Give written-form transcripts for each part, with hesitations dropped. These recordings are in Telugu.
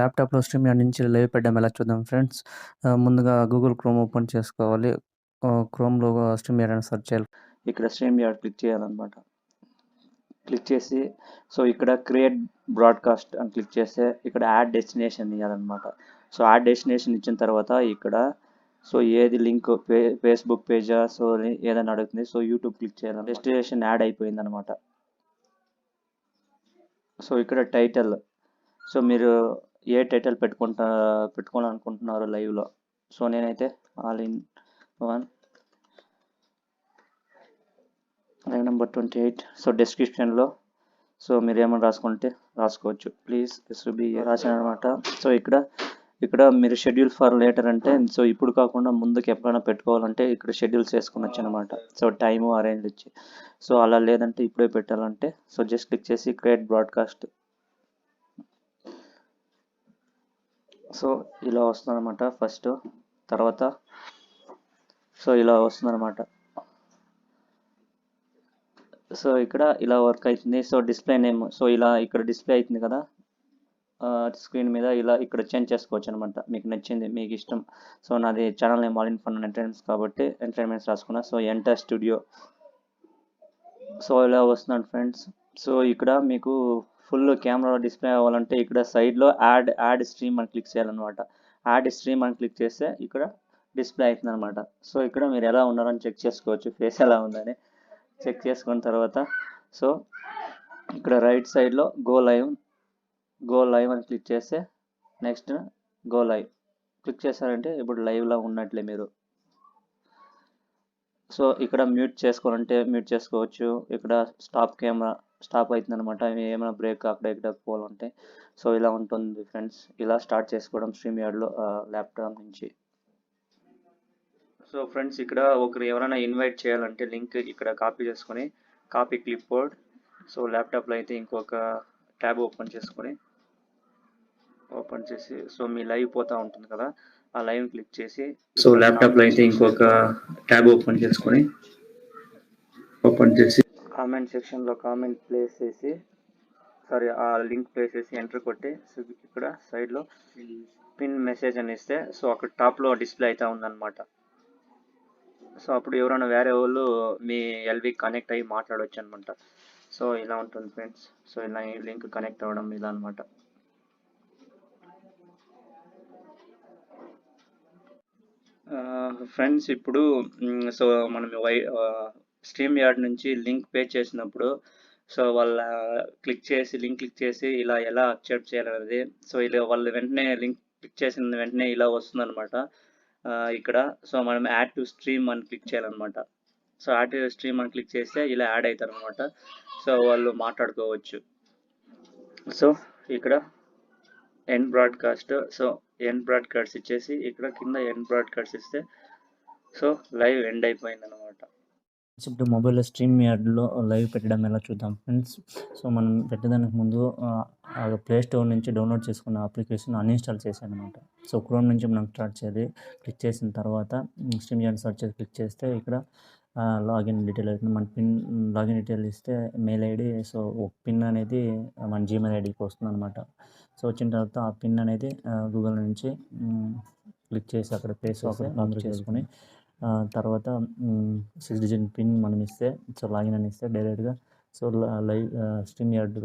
ల్యాప్‌టాప్‌లో స్ట్రీమ్ యార్డ్ నుంచి లైవ్ పెట్టడం ఎలా చూద్దాం ఫ్రెండ్స్. ముందుగా గూగుల్ క్రోమ్ ఓపెన్ చేసుకోవాలి. క్రోమ్‌లో స్ట్రీమ్ యార్డ్ అని సెర్చ్ చేయాలి. ఇక్కడ స్ట్రీమ్ యార్డ్ క్లిక్ చేయాలన్నమాట. క్లిక్ చేసి ఇక్కడ క్రియేట్ బ్రాడ్‌కాస్ట్ అని క్లిక్ చేస్తే ఇక్కడ యాడ్ డెస్టినేషన్ ఇయ్యాలన్నమాట. యాడ్ డెస్టినేషన్ ఇచ్చిన తర్వాత ఇక్కడ ఏది లింక్ ఫేస్‌బుక్ పేజా ఏదైనా అడుగుతుంది. యూట్యూబ్ క్లిక్ చేయాలి. డెస్టినేషన్ యాడ్ అయిపోయిందన్నమాట. ఇక్కడ టైటిల్ మీరు ఏ టైటిల్ పెట్టుకోవాలనుకుంటున్నారో లైవ్లో. నేనైతే all in one live number 28. డిస్క్రిప్షన్లో మీరు ఏమైనా రాసుకుంటే రాసుకోవచ్చు. ప్లీజ్ ఎస్బి రాశాను అనమాట. ఇక్కడ మీరు షెడ్యూల్ ఫర్ లేటర్ అంటే ఇప్పుడు కాకుండా ముందుకు ఎప్పుడైనా పెట్టుకోవాలంటే ఇక్కడ షెడ్యూల్ చేసుకునొచ్చు అనమాట. టైము అరేంజ్ ఇచ్చి అలా లేదంటే ఇప్పుడే పెట్టాలంటే జస్ట్ క్లిక్ చేసి క్రియేట్ బ్రాడ్కాస్ట్. ఇలా వస్తుంది అనమాట ఫస్ట్. తర్వాత ఇలా వస్తుంది అనమాట. ఇక్కడ ఇలా వర్క్ అవుతుంది. డిస్ప్లే నేమ్ ఇలా ఇక్కడ డిస్ప్లే అవుతుంది కదా స్క్రీన్ మీద. ఇలా ఇక్కడ చేంజ్ చేసుకోవచ్చు అనమాట. మీకు నచ్చింది, మీకు ఇష్టం. నాది channel name all in fun entertainments కాబట్టి ఎంటర్టైన్మెంట్స్ రాసుకున్నా. Enter studio. ఇలా వస్తున్నాను ఫ్రెండ్స్. ఇక్కడ మీకు ఫుల్ కెమెరా డిస్ప్లే అవ్వాలంటే ఇక్కడ సైడ్లో యాడ్ స్ట్రీమ్ అని క్లిక్ చేయాలన్నమాట. యాడ్ స్ట్రీమ్ అని క్లిక్ చేస్తే ఇక్కడ డిస్ప్లే అవుతుంది అనమాట. ఇక్కడ మీరు ఎలా ఉన్నారని చెక్ చేసుకోవచ్చు. ఫేస్ ఎలా ఉందని చెక్ చేసుకున్న తర్వాత ఇక్కడ రైట్ సైడ్లో గో లైవ్ అని క్లిక్ చేస్తే నెక్స్ట్ గో లైవ్ క్లిక్ చేశారంటే ఇప్పుడు లైవ్లో ఉన్నట్లే మీరు. ఇక్కడ మ్యూట్ చేసుకోవాలంటే మ్యూట్ చేసుకోవచ్చు. ఇక్కడ కెమెరా స్టాప్ అవుతుంది అనమాట. ఏమైనా బ్రేక్ అక్కడ ఇక్కడ పోవాలంటే ఇలా ఉంటుంది ఫ్రెండ్స్. ఇలా స్టార్ట్ చేసుకోవడం స్ట్రీమ్ యార్డ్లో ల్యాప్టాప్ నుంచి. ఫ్రెండ్స్ ఇక్కడ ఎవరైనా ఇన్వైట్ చేయాలంటే లింక్ ఇక్కడ కాపీ చేసుకొని కాపీ క్లిప్ బోర్డ్. ల్యాప్టాప్లో అయితే ఇంకొక ట్యాబ్ ఓపెన్ చేసి మీ లైవ్ పోతూ ఉంటుంది కదా ఆ లైవ్ క్లిక్ చేసి ల్యాప్టాప్లో అయితే ఇంకొక ట్యాబ్ ఓపెన్ చేసి కామెంట్ సెక్షన్లో కామెంట్ ప్లేస్ చేసి ఆ లింక్ ప్లేస్ చేసి ఎంటర్ కొట్టి ఇక్కడ సైడ్లో పిన్ మెసేజ్ అని ఇస్తే అక్కడ టాప్లో డిస్ప్లే అవుతూ ఉందన్నమాట. అప్పుడు ఎవరైనా వేరే వాళ్ళు మీ ఎల్వి కనెక్ట్ అయ్యి మాట్లాడవచ్చు అనమాట. ఇలా ఉంటుంది ఫ్రెండ్స్. ఇలా ఈ లింక్ కనెక్ట్ అవ్వడం ఇలా అనమాట. ఫ్రెండ్స్ ఇప్పుడు మనం స్ట్రీమ్ యార్డ్ నుంచి లింక్ పే చేసినప్పుడు వాళ్ళ లింక్ క్లిక్ చేసి ఇలా ఎలా యాక్సెప్ట్ చేయాలనేది ఇలా వాళ్ళు వెంటనే లింక్ క్లిక్ చేసిన వెంటనే ఇలా వస్తుందన్నమాట. ఇక్కడ మనం యాడ్ టు స్ట్రీమ్ అని క్లిక్ చేయాలన్నమాట. యాడ్ టు స్ట్రీమ్ అని క్లిక్ చేస్తే ఇలా యాడ్ అవుతారు అనమాట. వాళ్ళు మాట్లాడుకోవచ్చు. ఇక్కడ ఎండ్ బ్రాడ్కాస్ట్ ఎండ్ బ్రాడ్కాస్ట్ ఇచ్చేసి ఇక్కడ కింద ఎండ్ బ్రాడ్కాస్ట్ ఇస్తే లైవ్ ఎండ్ అయిపోయింది అనమాట. ఇప్పుడు మొబైల్లో స్ట్రీమ్ యార్డ్లో లైవ్ పెట్టడం ఎలా చూద్దాం ఫ్రెండ్స్. మనం పెట్టడానికి ముందు ప్లే స్టోర్ నుంచి డౌన్లోడ్ చేసుకున్న అప్లికేషన్ అన్ఇన్స్టాల్ చేశాను అనమాట. క్రోమ్ నుంచి మనం స్టార్ట్ చేయాలి. క్లిక్ చేసిన తర్వాత స్ట్రీమ్ యార్డ్ సెర్చ్ చేసి క్లిక్ చేస్తే ఇక్కడ లాగిన్ డీటెయిల్ అవుతుంది. మన లాగిన్ డీటెయిల్ ఇస్తే మెయిల్ ఐడి ఒక పిన్ అనేది మన జీమెయిల్ ఐడికి వస్తుంది అనమాట. వచ్చిన తర్వాత ఆ పిన్ అనేది గూగుల్ నుంచి క్లిక్ చేసి అక్కడ పేస్ట్ లాగిన్ చేసుకుని తర్వాత 6 డిజిట్ పిన్ మనం ఇస్తే లాగిన్ అని ఇస్తే డైరెక్ట్గా లైవ్ స్ట్రీమ్ యార్డ్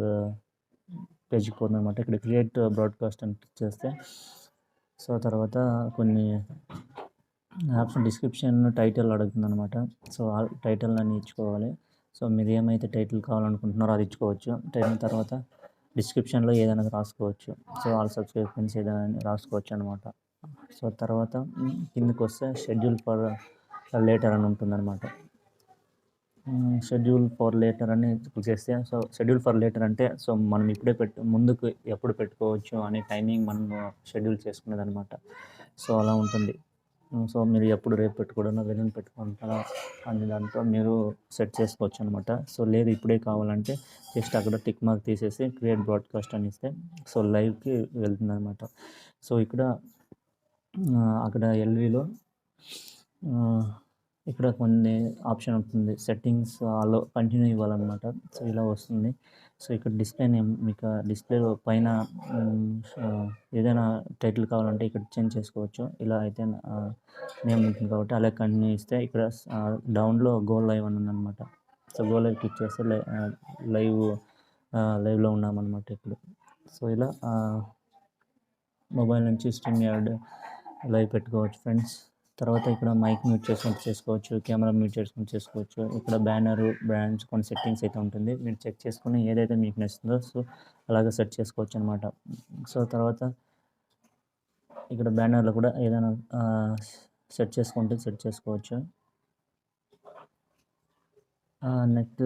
పేజ్కి పోతుంది అనమాట. ఇక్కడ క్రియేట్ బ్రాడ్కాస్ట్ అని క్లిక్ చేస్తే తర్వాత కొన్ని ఆప్షన్ డిస్క్రిప్షన్ టైటిల్ అడుగుతుంది అనమాట. ఆ టైటిల్ అని ఇచ్చుకోవాలి. మీరు ఏమైతే టైటిల్ కావాలనుకుంటున్నారో అది ఇచ్చుకోవచ్చు. టైటిల్ తర్వాత డిస్క్రిప్షన్లో ఏదైనా రాసుకోవచ్చు. ఆల్ సబ్స్క్రిప్షన్స్ ఏదైనా రాసుకోవచ్చు అనమాట. తర్వాత కిందకి వస్తే షెడ్యూల్ ఫర్ లేటర్ అని ఉంటుందన్నమాట. షెడ్యూల్ ఫర్ లేటర్ అని క్లిక్ చేస్తే షెడ్యూల్ ఫర్ లేటర్ అంటే మనం ఇప్పుడే ముందుకు ఎప్పుడు పెట్టుకోవచ్చు అనే టైమింగ్ మనం షెడ్యూల్ చేసుకునేది అనమాట. అలా ఉంటుంది. మీరు ఎప్పుడు రేపు పెట్టుకోవడం వెల్లుండి పెట్టుకుంటారా అనే దాంతో మీరు సెట్ చేసుకోవచ్చు అనమాట. లేదు ఇప్పుడే కావాలంటే జస్ట్ అక్కడ టిక్ మార్క్ తీసేసి క్రియేట్ బ్రాడ్కాస్ట్ అని ఇస్తే లైవ్కి వెళ్తుంది అనమాట. ఇక్కడ అక్కడ ఎల్విలో ఇక్కడ కొన్ని ఆప్షన్ ఉంటుంది, సెట్టింగ్స్ అలో కంటిన్యూ ఇవ్వాలన్నమాట. సో ఇలా వస్తుంది. సో ఇక్కడ డిస్ప్లే నేమ్, మీకు డిస్ప్లేలో పైన ఏదైనా టైటిల్ కావాలంటే ఇక్కడ చేంజ్ చేసుకోవచ్చు. ఇలా అయితే నేమ్ ఉంటుంది కాబట్టి అలా కంటిన్యూ ఇస్తే ఇక్కడ డౌన్లో గో లైవ్ అని ఉందన్నమాట. సో గో లైవ్ క్లిక్ చేస్తే లైవ్లో ఉన్నామన్నమాట ఇప్పుడు. సో ఇలా మొబైల్ నుంచి స్ట్రీమ్ యార్డ్ లైవ్ పెట్టుకోవచ్చు ఫ్రెండ్స్. తర్వాత ఇక్కడ మైక్ మ్యూట్ చేసుకుంటూ చేసుకోవచ్చు, కెమెరా మ్యూట్ చేసుకుంటూ చేసుకోవచ్చు. ఇక్కడ బ్యానరు, బ్రాండ్స్ కొన్ని సెట్టింగ్స్ అయితే ఉంటుంది. మీరు చెక్ చేసుకుని ఏదైతే మీకు నచ్చుతుందో సో అలాగే సెట్ చేసుకోవచ్చు అనమాట. సో తర్వాత ఇక్కడ బ్యానర్లో కూడా ఏదైనా సెట్ చేసుకోవచ్చు. నెక్స్ట్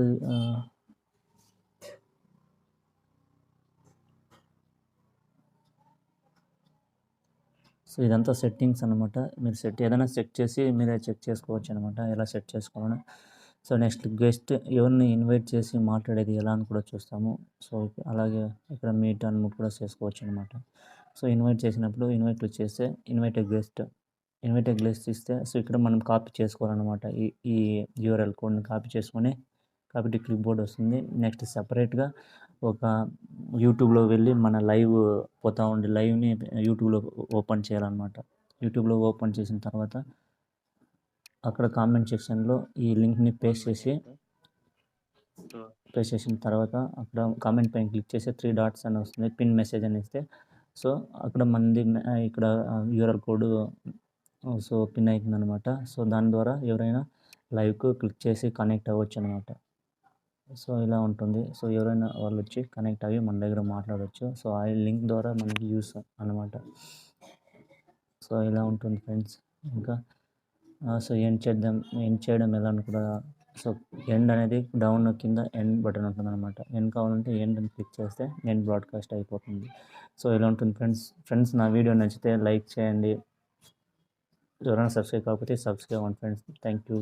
సో ఇదంతా సెట్టింగ్స్ అనమాట. మీరు ఏదైనా సెట్ చేసి మీరే చెక్ చేసుకోవచ్చు అనమాట, ఎలా సెట్ చేసుకోవాలని. సో నెక్స్ట్ గెస్ట్ ఎవరిని ఇన్వైట్ చేసి మాట్లాడేది ఎలా అని కూడా చూస్తాము. సో అలాగే ఇక్కడ మీట్ అని కూడా చేసుకోవచ్చు అనమాట. సో ఇన్వైట్ చేసినప్పుడు ఇన్వైట్ క్లిక్ చేస్తే ఇన్వైటెడ్ గెస్ట్ ఇస్తే సో ఇక్కడ మనం కాపీ చేసుకోవాలన్నమాట. ఈ యూఆర్ఎల్ కోడ్ని కాపీ చేసుకొని కాపీ టు క్లిప్ బోర్డ్ వస్తుంది. నెక్స్ట్ సపరేట్గా ఒక యూట్యూబ్లో వెళ్ళి మన లైవ్ పోతూ ఉండే లైవ్ని యూట్యూబ్లో ఓపెన్ చేయాలన్నమాట. యూట్యూబ్లో ఓపెన్ చేసిన తర్వాత అక్కడ కామెంట్ సెక్షన్లో ఈ లింక్ని పేస్ట్ చేసిన తర్వాత అక్కడ కామెంట్ పైన క్లిక్ చేసి 3 డాట్స్ అని వస్తుంది, పిన్ మెసేజ్ అని ఇస్తే సో అక్కడ మనది ఇక్కడ యూఆర్ఎల్ కోడ్ సో పిన్ అవుతుంది అనమాట. సో దాని ద్వారా ఎవరైనా లైవ్కు క్లిక్ చేసి కనెక్ట్ అవ్వచ్చు అనమాట. సో ఇలా ఉంటుంది. సో ఎవరైనా వాళ్ళు వచ్చి కనెక్ట్ అయ్యి మన దగ్గర మాట్లాడవచ్చు. సో ఆ లింక్ ద్వారా మనకి యూస్ అనమాట. సో ఇలా ఉంటుంది ఫ్రెండ్స్. ఇంకా సో ఎండ్ చేయడం ఎలా అని కూడా, సో ఎండ్ అనేది డౌన్ కింద ఎండ్ బటన్ ఉంటుంది అనమాట. ఎండ్ కావాలంటే ఎండ్ అని క్లిక్ చేస్తే ఎండ్ బ్రాడ్కాస్ట్ అయిపోతుంది. సో ఇలా ఉంటుంది ఫ్రెండ్స్. నా వీడియో నచ్చితే లైక్ చేయండి, ఎవరైనా సబ్స్క్రైబ్ కాకపోతే సబ్స్క్రైబ్ అవ్వండి ఫ్రెండ్స్. Thank you.